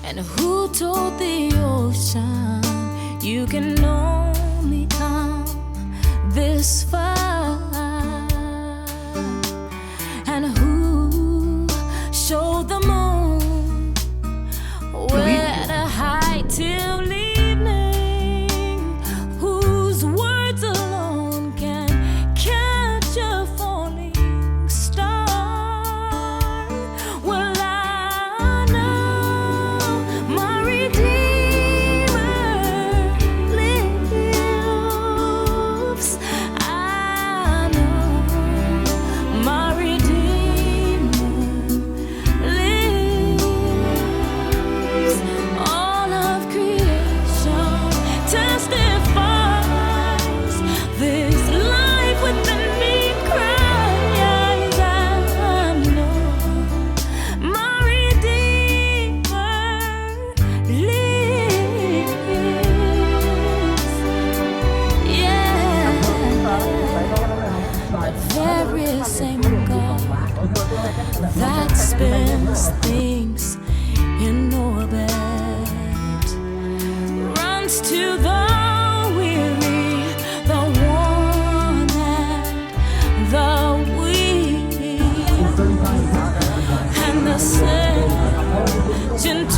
And who told the ocean you can only come this far? And who showed the moon where to hide till evening? Whose words alone can catch a falling star? Well, I know my Redeemer lives. I know my Redeemer lives. All of creation testifies this life within me cries. I know my Redeemer lives. Yeah, the very same God that spins things in orbit runs to the weary, the worn, and the weak, and the sent